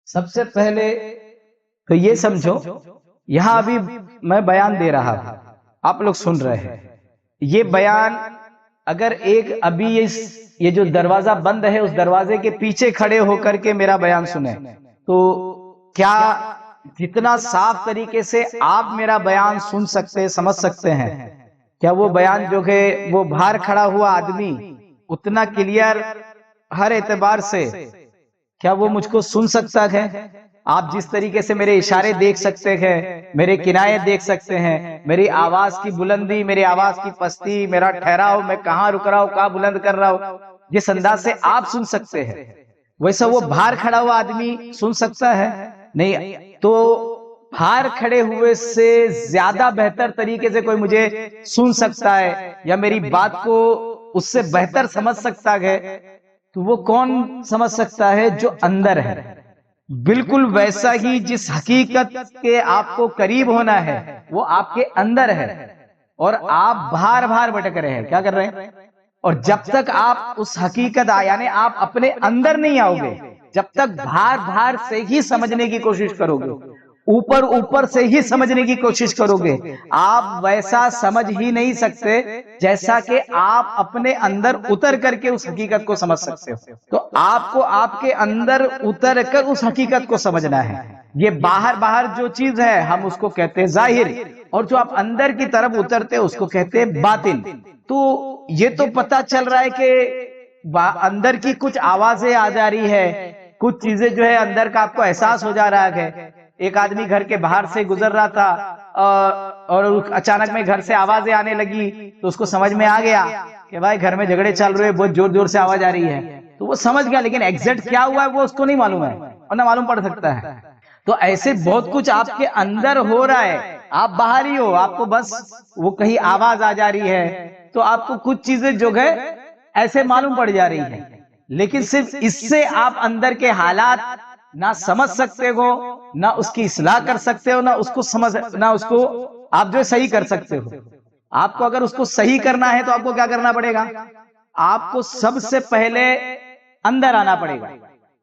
سب سے پہلے تو یہ سمجھو، یہاں ابھی میں بیان دے رہا تھا، آپ لوگ سن رہے ہیں، یہ بیان اگر ایک ابھی یہ جو دروازہ بند ہے اس دروازے کے پیچھے کھڑے ہو کر کے میرا بیان سنیں تو کیا جتنا صاف طریقے سے آپ میرا بیان سن سکتے سمجھ سکتے ہیں، کیا وہ بیان جو ہے وہ باہر کھڑا ہوا آدمی اتنا کلیئر ہر اعتبار سے کیا وہ مجھ کو سن سکتا ہے؟ آپ جس طریقے سے میرے اشارے دیکھ سکتے ہیں، میرے کنائے دیکھ سکتے ہیں، میری آواز کی بلندی، میری آواز کی پستی، میرا ٹھہراؤ، میں کہاں رک رہا ہوں، کہاں بلند کر رہا ہوں، جس انداز سے آپ سن سکتے ہیں ویسا وہ باہر کھڑا ہوا آدمی سن سکتا ہے؟ نہیں۔ تو باہر کھڑے ہوئے سے زیادہ بہتر طریقے سے کوئی مجھے سن سکتا ہے یا میری بات کو اس سے بہتر سمجھ سکتا ہے تو وہ کون سمجھ سکتا ہے؟ جو اندر ہے۔ بالکل ویسا ہی جس حقیقت کے آپ کو قریب ہونا ہے وہ آپ کے اندر ہے، اور آپ باہر باہر بھٹک رہے ہیں، کیا کر رہے ہیں؟ اور جب تک آپ اس حقیقت یعنی آپ اپنے اندر نہیں آؤ گے، جب تک باہر باہر سے ہی سمجھنے کی کوشش کرو گے، اوپر اوپر سے ہی سمجھنے کی کوشش کرو گے، آپ ویسا سمجھ ہی نہیں سکتے جیسا کہ آپ اپنے اندر اتر کر کے اس حقیقت کو سمجھ سکتے ہو۔ تو آپ کو آپ کے اندر اتر کر اس حقیقت کو سمجھنا ہے۔ یہ باہر باہر جو چیز ہے ہم اس کو کہتے ہیں ظاہر، اور جو آپ اندر کی طرف اترتے اس کو کہتے ہیں باطن۔ تو یہ تو پتا چل رہا ہے کہ اندر کی کچھ آوازیں آ جا رہی ہے، کچھ چیزیں جو ہے اندر کا آپ کو احساس ہو جا رہا ہے۔ ایک آدمی گھر کے باہر سے گزر رہا تھا اور اچانک میں گھر سے آوازیں آنے لگی تو اس کو سمجھ میں آ گیا کہ بھائی گھر میں جھگڑے چل رہے ہیں، بہت زور زور سے آواز آ رہی ہے، تو وہ سمجھ گیا، لیکن ایگزیکٹ کیا ہوا ہے وہ اس کو نہیں معلوم ہے اور نہ معلوم پڑ سکتا ہے۔ تو ایسے بہت کچھ آپ کے اندر ہو رہا ہے، آپ باہر ہی ہو، آپ کو بس وہ کہیں آواز آ جا رہی ہے تو آپ کو کچھ چیزیں جو ہے ایسے معلوم پڑ جا رہی ہیں، لیکن صرف اس سے آپ اندر کے حالات نہ سمجھ سکتے ہو، نہ اس کی اصلاح کر سکتے ہو، نہ اس کو آپ جو صحیح کر سکتے ہو۔ آپ کو اگر اس کو صحیح کرنا ہے تو آپ کو کیا کرنا پڑے گا؟ آپ کو سب سے پہلے اندر آنا پڑے گا۔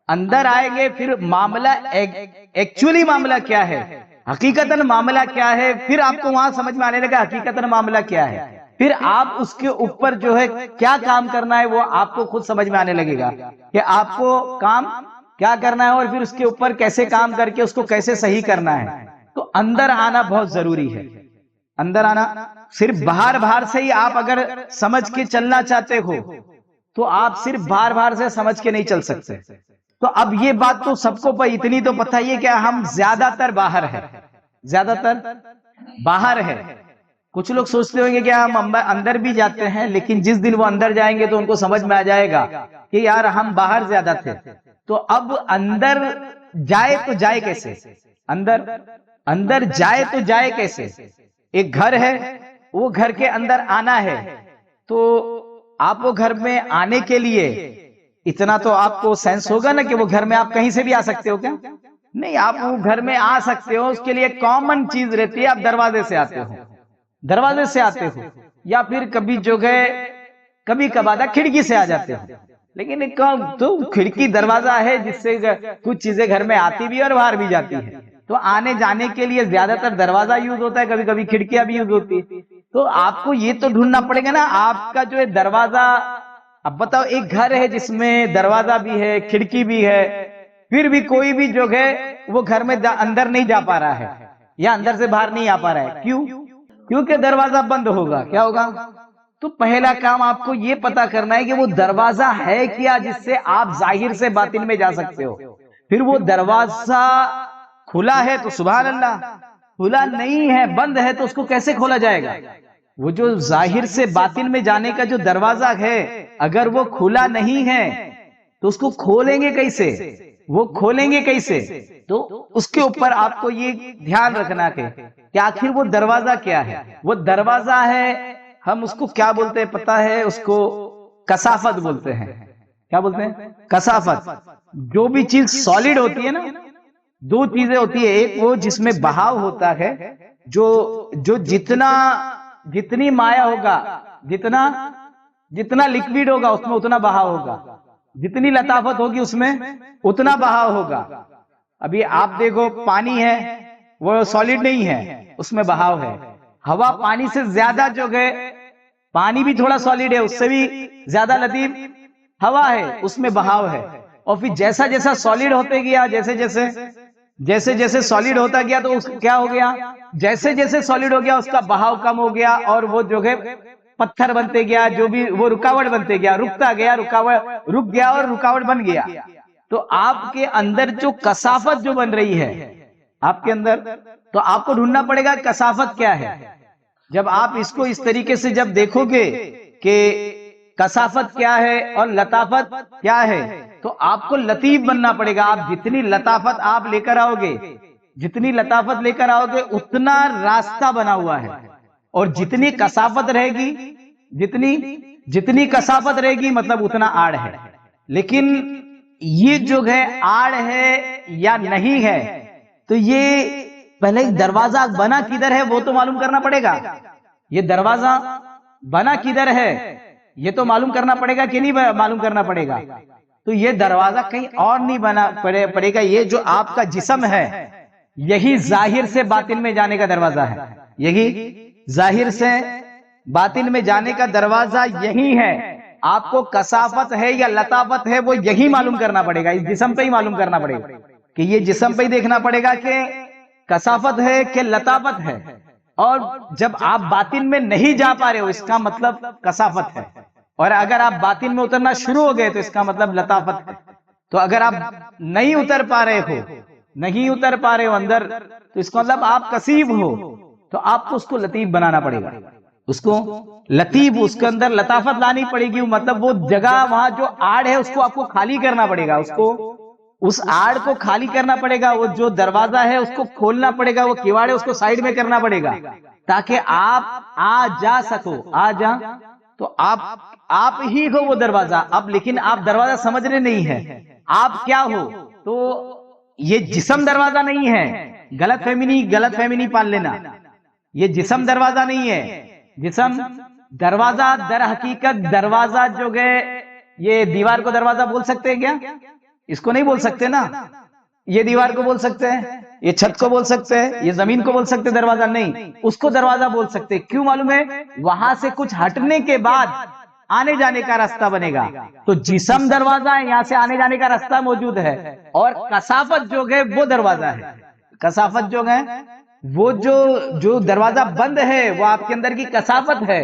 اندر آئیں گے پھر معاملہ ایکچولی معاملہ کیا ہے، حقیقتاً معاملہ کیا ہے، پھر آپ کو وہاں سمجھ میں آنے لگا حقیقتاً معاملہ کیا ہے، پھر آپ اس کے اوپر جو ہے کیا کام کرنا ہے وہ آپ کو خود سمجھ میں آنے لگے گا کہ آپ کو کام کیا کرنا ہے اور پھر اس کے اوپر کیسے کام کر کے اس کو کیسے صحیح کرنا ہے۔ تو اندر آنا بہت ضروری ہے۔ اندر آنا، صرف باہر باہر سے ہی آپ اگر سمجھ کے چلنا چاہتے ہو تو آپ صرف باہر باہر سے سمجھ کے نہیں چل سکتے۔ تو اب یہ بات تو سب کو اتنی تو پتہ ہی ہے کہ ہم زیادہ تر باہر ہے، زیادہ تر باہر ہے۔ کچھ لوگ سوچتے ہوں گے کہ ہم اندر بھی جاتے ہیں، لیکن جس دن وہ اندر جائیں گے تو ان کو سمجھ میں آ جائے گا کہ یار ہم باہر زیادہ تھے۔ تو اب اندر جائے تو جائے کیسے؟ اندر جائے تو جائے کیسے؟ ایک گھر ہے، وہ گھر کے اندر آنا ہے، تو آپ وہ گھر میں آنے کے لیے اتنا تو آپ کو سینس ہوگا نا کہ وہ گھر میں آپ کہیں سے بھی آ سکتے ہو کیا؟ نہیں، آپ وہ گھر میں آ سکتے ہو، اس کے لیے کامن چیز رہتی ہے، آپ دروازے سے آتے ہو، دروازے سے آتے ہو، یا پھر کبھی جو گئے کبھی کبھار کھڑکی سے آ جاتے ہو، لیکن تو کھڑکی دروازہ ہے جس سے کچھ چیزیں گھر میں آتی بھی اور باہر بھی جاتی ہے۔ تو آنے جانے کے لیے زیادہ تر دروازہ یوز ہوتا ہے، کبھی کبھی کھڑکیاں بھی یوز ہوتی ہے۔ تو آپ کو یہ تو ڈھونڈنا پڑے گا نا آپ کا جو ہے دروازہ۔ اب بتاؤ، ایک گھر ہے جس میں دروازہ بھی ہے، کھڑکی بھی ہے، پھر بھی کوئی بھی جو ہے وہ گھر میں اندر نہیں جا پا رہا ہے یا اندر سے باہر نہیں آ پا رہا ہے، کیوں؟ کیونکہ دروازہ بند ہوگا۔ کیا ہوگا؟ تو پہلا کام آپ کو یہ پتا کرنا ہے کہ وہ دروازہ ہے کیا جس سے آپ ظاہر سے باطن میں جا سکتے ہو۔ پھر وہ دروازہ کھلا ہے تو سبحان اللہ، کھلا نہیں ہے بند ہے تو اس کو کیسے کھولا جائے گا؟ وہ جو ظاہر سے باطن میں جانے کا جو دروازہ ہے اگر وہ کھلا نہیں ہے تو اس کو کھولیں گے کیسے؟ وہ کھولیں گے کیسے؟ تو اس کے اوپر آپ کو یہ دھیان رکھنا ہے کہ آخر وہ دروازہ کیا ہے۔ وہ دروازہ ہے، ہم اس کو کیا بولتے ہیں پتا ہے؟ اس کو کثافت بولتے ہیں۔ کیا بولتے ہیں؟ کثافت۔ جو بھی چیز سالڈ ہوتی ہے نا، دو چیزیں ہوتی ہے، ایک وہ جس میں بہاؤ ہوتا ہے، جو جتنی مائع ہوگا، جتنا لکوڈ ہوگا اس میں اتنا بہاؤ ہوگا، جتنی لطافت ہوگی اس میں اتنا بہاؤ ہوگا۔ ابھی آپ دیکھو پانی ہے وہ سالڈ نہیں ہے، اس میں بہاؤ ہے. ہوا پانی سے زیادہ جو ہے، پانی بھی تھوڑا سالڈ ہے، اس سے بھی زیادہ لطیف ہوا ہے، اس میں بہاؤ ہے. اور پھر جیسا جیسا سالڈ ہوتے گیا، جیسے جیسے سالڈ ہوتا گیا تو کیا ہو گیا، جیسے جیسے سالڈ ہو گیا اس کا بہاؤ کم ہو گیا، اور وہ جو ہے پتھر بنتے گیا، جو بھی وہ رکاوٹ بنتے گیا، رکتا گیا، رک گیا اور رکاوٹ بن گیا. تو آپ کے اندر جو کثافت جو بن رہی ہے آپ کے اندر، تو آپ کو ڈھونڈنا پڑے گا کثافت کیا ہے. جب آپ اس کو اس طریقے سے جب دیکھو گے کہ کثافت کیا ہے اور لطافت کیا ہے، تو آپ کو لطیف بننا پڑے گا. آپ جتنی لطافت آپ لے کر آؤ گے، جتنی لطافت لے کر آؤ گے اتنا راستہ بنا ہوا ہے. اور جتنی کثافت رہے گی، جتنی کثافت رہے گی مطلب اتنا آڑ ہے. لیکن یہ جو ہے آڑ ہے یا نہیں ہے، تو یہ پہلے دروازہ بنا کدھر ہے وہ تو معلوم کرنا پڑے گا. یہ دروازہ بنا کدھر ہے یہ تو معلوم کرنا پڑے گا کہ نہیں معلوم کرنا پڑے گا. تو یہ دروازہ کہیں اور نہیں بنا پڑے گا. یہ جو آپ کا جسم ہے یہی ظاہر سے باطن میں جانے کا دروازہ ہے. یہی ظاہر سے باطن میں جانے کا دروازہ یہی ہے. آپ کو کثافت ہے یا لطافت ہے وہ یہی معلوم کرنا پڑے گا، اس جسم پہ ہی معلوم کرنا پڑے گا. کہ یہ جسم پہ ہی دیکھنا پڑے گا کہ کثافت ہے کہ لطافت ہے. اور جب آپ باطن میں نہیں جا پا رہے ہو اس کا مطلب کثافت ہے، اور اگر آپ باطن میں اترنا شروع ہو گئے تو اس کا مطلب لطافت ہے. تو اگر آپ نہیں اتر پا رہے ہو اندر، تو اس کا مطلب آپ کثیف ہو. تو آپ کو اس کو لطیف بنانا پڑے گا، اس کو لطیف، اس کے اندر لطافت لانی پڑے گی. مطلب وہ جگہ وہاں جو آڑ ہے اس کو آپ کو خالی کرنا پڑے گا، اس آڑ کو خالی کرنا پڑے گا. وہ جو دروازہ ہے اس کو کھولنا پڑے گا، وہ کیواڑ ہے اس کو سائیڈ میں کرنا پڑے گا تاکہ آپ آ جا سکو. تو آپ ہی ہو وہ دروازہ. اب لیکن آپ دروازہ سمجھ رہے نہیں ہے آپ کیا ہو. تو یہ جسم دروازہ نہیں ہے، غلط فہمی نہیں پال لینا. یہ جسم دروازہ نہیں ہے. جسم دروازہ در حقیقت دروازہ جو گئے، یہ دیوار کو دروازہ بول سکتے ہیں کیا؟ اس کو نہیں بول سکتے نا. یہ دیوار کو بول سکتے ہیں، یہ چھت کو بول سکتے ہیں، یہ زمین کو بول سکتے، دروازہ نہیں. اس کو دروازہ بول سکتے. کیوں معلوم ہے؟ وہاں سے کچھ ہٹنے کے بعد آنے جانے کا راستہ بنے گا. تو جسم دروازہ ہے، یہاں سے آنے جانے کا راستہ موجود ہے. اور کثافت جو ہے وہ دروازہ ہے. کثافت جو ہے وہ جو دروازہ بند ہے وہ آپ کے اندر کی کثافت ہے،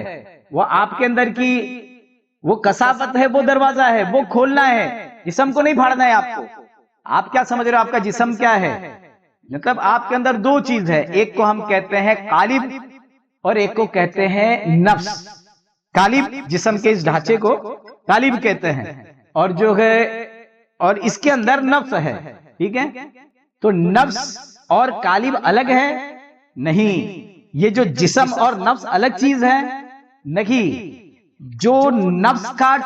وہ آپ کے اندر کی وہ کثافت ہے، وہ دروازہ ہے، وہ کھولنا ہے. جسم کو نہیں پھاڑنا ہے آپ کو. آپ کیا سمجھ رہے ہو آپ کا جسم کیا ہے؟ مطلب آپ کے اندر دو چیز ہے، ایک کو ہم کہتے ہیں قالب اور ایک کو کہتے ہیں نفس. قالب جسم کے اس ڈھانچے کو قالب کہتے ہیں، اور جو ہے اور اس کے اندر نفس ہے. ٹھیک ہے؟ تو نفس اور قالب الگ ہے نہیں. یہ جو جسم اور نفس الگ چیز ہے نہیں. جو نفس کا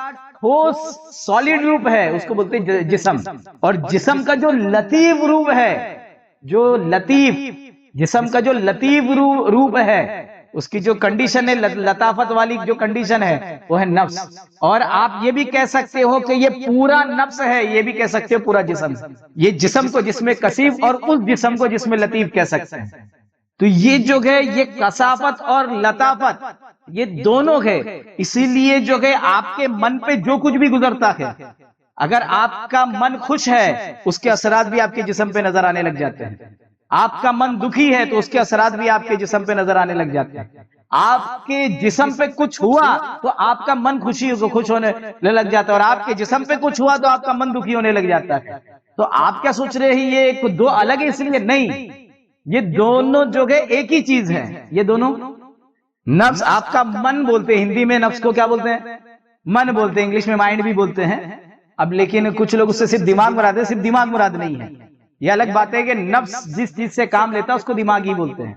ٹھوس سالڈ روپ ہے اس کو بولتے ہیں جسم. اور جسم کا جو لطیف روپ ہے، جسم کا جو لطیف روپ ہے، اس کی جو کنڈیشن ہے لطافت والی جو کنڈیشن ہے وہ ہے نفس. اور آپ یہ بھی کہہ سکتے ہو کہ یہ پورا نفس ہے، یہ بھی کہہ سکتے ہو پورا جسم. یہ جسم کو جس میں کثیف اور اس جسم کو جس میں لطیف کہہ سکتے ہیں. تو یہ جو ہے یہ کثافت اور لطافت یہ دونوں ہے. اسی لیے جو ہے آپ کے من پہ جو کچھ بھی گزرتا ہے، اگر آپ کا من خوش ہے اس کے اثرات بھی آپ کے جسم پہ نظر آنے لگ جاتے ہیں. آپ کا من دکھی ہے تو اس کے اثرات بھی آپ کے جسم پہ نظر آنے لگ جاتے ہیں. آپ کے جسم پہ کچھ ہوا تو آپ کا من خوش ہونے لگ جاتا ہے، اور آپ کے جسم پہ کچھ ہوا تو آپ کا من دکھی ہونے لگ جاتا ہے. تو آپ کیا سوچ رہے ہیں یہ دو الگ ہے؟ اس لیے نہیں، یہ دونوں جو ہے ایک ہی چیز ہے. یہ دونوں نفس، آپ کا من بولتے ہیں ہندی میں، نفس کو کیا بولتے ہیں؟ من بولتے ہیں، انگلش میں مائنڈ بھی بولتے ہیں. اب لیکن کچھ لوگ اس سے صرف دماغ مراد ہے، صرف دماغ مراد نہیں ہے. یہ الگ بات ہے کہ نفس جس چیز سے کام لیتا ہے اس کو دماغ ہی بولتے ہیں.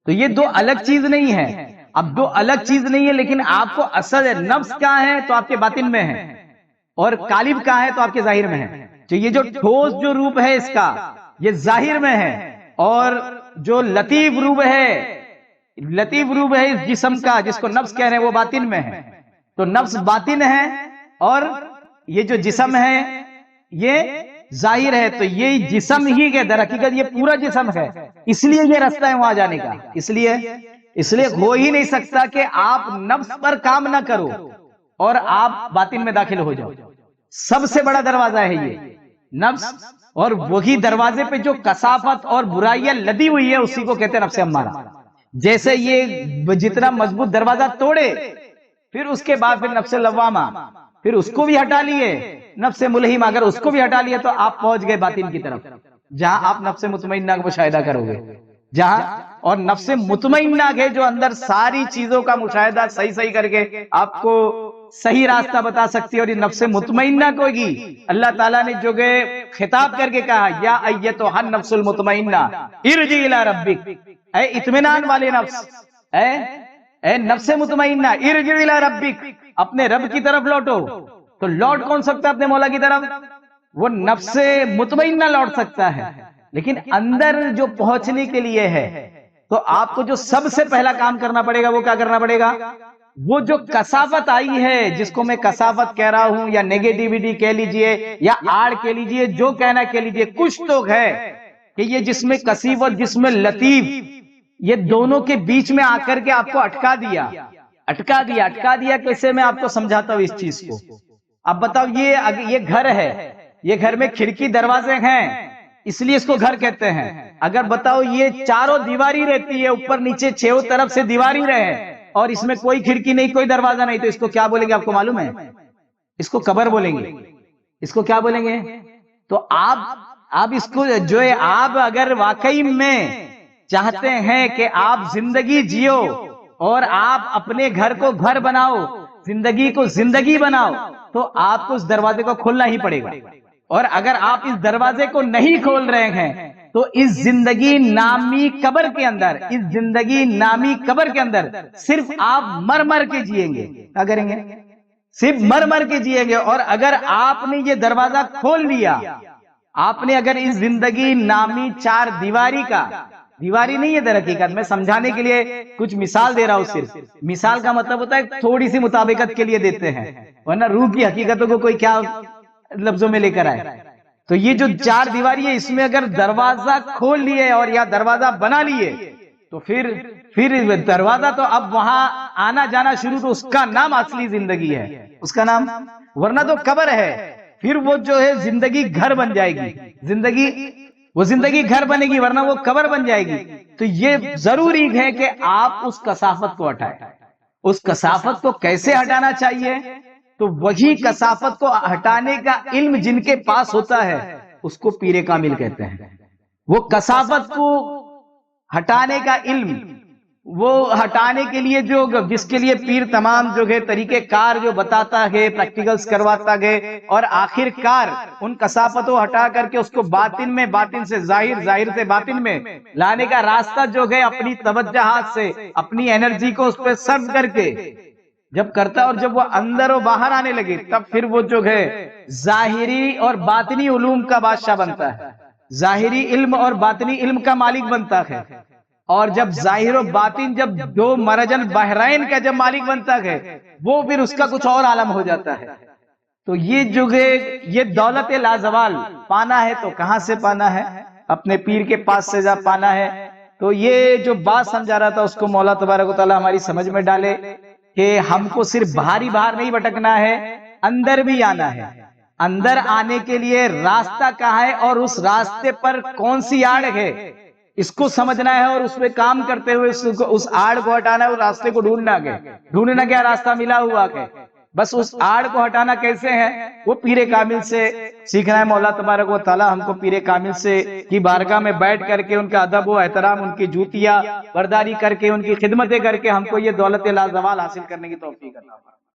تو یہ دو الگ چیز نہیں ہے. اب دو الگ چیز نہیں ہے، لیکن آپ کو اصل نفس کہاں ہے تو آپ کے باطن میں ہے، اور قالب کہاں ہے تو آپ کے ظاہر میں ہے. تو یہ جو ٹھوس جو روپ ہے اس کا یہ ظاہر میں ہے، اور جو لطیف روپ ہے اس جسم کا جس کو نفس کہہ رہے ہیں وہ باطن میں ہے. تو نفس باطن ہے اور یہ جو جسم ہے یہ ظاہر ہے تو یہ جسم ہی کے در حقیقت یہ پورا جسم ہے، اس لیے یہ راستہ ہے وہاں جانے کا، اس لیے ہو ہی نہیں سکتا کہ آپ نفس پر کام نہ کرو اور آپ باطن میں داخل ہو جاؤ۔ سب سے بڑا دروازہ ہے یہ نفس، اور وہی دروازے پہ جو کثافت اور برائیاں لدی ہوئی ہے اسی کو کہتے ہیں نفس امارہ۔ جیسے یہ جتنا مضبوط دروازہ توڑے پھر اس کے بعد پھر نفس لوامہ، پھر اس کو بھی ہٹا لیے، نفس ملہم اگر اس کو بھی ہٹا لیے تو آپ پہنچ گئے باطن کی طرف، جہاں آپ نفس مطمئنہ کا مشاہدہ کرو گے، جہاں اور نفس مطمئنہ کے جو اندر ساری چیزوں کا مشاہدہ صحیح کر کے آپ کو صحیح راستہ بتا سکتی ہے، اور یہ نفس مطمئنہ کو گی اللہ تعالیٰ نے جو کہ خطاب کر کے کہا یا ایتھا النفس المطمئنہ ارجعی الی ربک، اے اطمینان والے نفس، اے نفس مطمئنہ ارجعی الی ربک، اپنے رب کی طرف لوٹو۔ تو لوٹ کون سکتا ہے اپنے مولا کی طرف؟ وہ نفس مطمئنہ لوٹ سکتا ہے، لیکن اندر جو پہنچنے کے لیے ہے تو آپ کو جو سب سے پہلا کام کرنا پڑے گا وہ کیا کرنا پڑے گا؟ وہ جو کثافت آئی ہے، جس کو میں کثافت کہہ رہا ہوں یا نیگیٹیوٹی کہہ لیجئے یا آڑ کہہ لیجئے، جو کہنا کہہ لیجئے، کچھ تو ہے کہ یہ جسم کثیف اور جسم لطیف یہ دونوں کے بیچ میں آ کر کے آپ کو اٹکا دیا کیسے؟ میں آپ کو سمجھاتا ہوں اس چیز کو۔ اب بتاؤ یہ گھر ہے، یہ گھر میں کھڑکی دروازے ہیں اس لیے اس کو گھر کہتے ہیں۔ اگر بتاؤ یہ چاروں دیواری رہتی ہے، اوپر نیچے چھوں طرف سے دیواری رہے اور اس میں کوئی کھڑکی نہیں کوئی دروازہ نہیں، تو اس کو کیا بولیں گے آپ کو معلوم ہے؟ اس کو قبر بولیں گے۔ اس کو کیا بولیں گے؟ تو آپ اس کو جو ہے، آپ اگر واقعی میں چاہتے ہیں کہ آپ زندگی جیو اور آپ اپنے گھر کو گھر بناؤ، زندگی کو زندگی بناؤ، تو آپ کو اس دروازے کو کھولنا ہی پڑے گا۔ اور اگر آپ اس دروازے کو نہیں کھول رہے ہیں تو اس زندگی نامی قبر کے اندر صرف آپ مر کے جیئیں گے۔ کیا کریں گے؟ صرف مر کے جیئیں گے۔ اور اگر آپ نے یہ دروازہ کھول لیا، آپ نے اگر اس زندگی نامی چار دیواری نہیں ہے در حقیقت، میں سمجھانے کے لیے کچھ مثال دے رہا ہوں، صرف مثال کا مطلب ہوتا ہے تھوڑی سی مطابقت کے لیے دیتے ہیں، ورنہ روح کی حقیقتوں کو کوئی کیا لفظوں میں لے کر آئے۔ تو یہ جو چار دیواری ہے اس میں اگر دروازہ کھول لیے اور یا دروازہ بنا لیے تو پھر دروازہ تو اب وہاں آنا جانا شروع، تو اس کا نام اصلی زندگی ہے، اس کا نام، ورنہ تو قبر ہے۔ پھر وہ جو ہے زندگی گھر بن جائے گی، وہ زندگی گھر بنے گی، ورنہ وہ قبر بن جائے گی۔ تو یہ ضروری ہے کہ آپ اس کثافت کو ہٹائیں۔ اس کثافت کو کیسے ہٹانا چاہیے؟ تو وہی کثافت کو ہٹانے کا علم جن کے پاس ہوتا ہے اس کو پیر کامل کہتے ہیں۔ وہ کثافت کو ہٹانے کا علم، وہ ہٹانے کے لیے جس کے لیے پیر تمام جو ہے طریقہ کار جو بتاتا ہے، پریکٹیکلز کرواتا ہے، اور آخر کار ان کثافتوں ہٹا کر کے اس کو باطن سے ظاہر سے باطن میں لانے کا راستہ جو ہے اپنی توجہات سے، اپنی انرجی کو اس پہ صرف کر کے جب کرتا ہے، اور جب وہ اندر و باہر آنے لگے تب پھر وہ جو ہے ظاہری اور باطنی علوم کا بادشاہ بنتا ہے، ظاہری علم اور باطنی علم کا مالک بنتا ہے۔ اور جب ظاہر و باطن جب دو مرج البحرین کا جب مالک بنتا ہے وہ پھر اس کا کچھ اور عالم ہو جاتا ہے۔ تو یہ جو ہے یہ دولت لازوال پانا ہے تو کہاں سے پانا ہے؟ اپنے پیر کے پاس سے جا پانا ہے۔ تو یہ جو بات سمجھا رہا تھا اس کو مولا تبارک و تعالی ہماری سمجھ میں ڈالے کہ ہم کو صرف باہر نہیں بھٹکنا ہے، اندر بھی آنا ہے۔ اندر آنے کے لیے راستہ کہاں ہے اور اس راستے پر کون سی آڑ ہے اس کو سمجھنا ہے، اور اس پہ کام کرتے ہوئے اس آڑ کو ہٹانا ہے، اس راستے کو ڈھونڈنا کیا راستہ ملا ہوا ہے، بس اس آڑ کو ہٹانا کیسے ہے وہ پیر کامل سے سیکھنا ہے۔ مولا تبارک و تعالی ہم کو پیر کامل سے کی بارگاہ میں بیٹھ کر کے ان کا ادب و احترام، ان کی جوتیاں برداری کر کے، ان کی خدمتیں کر کے ہم کو یہ دولت لازوال حاصل کرنے کی توفیق عطا فرمائے۔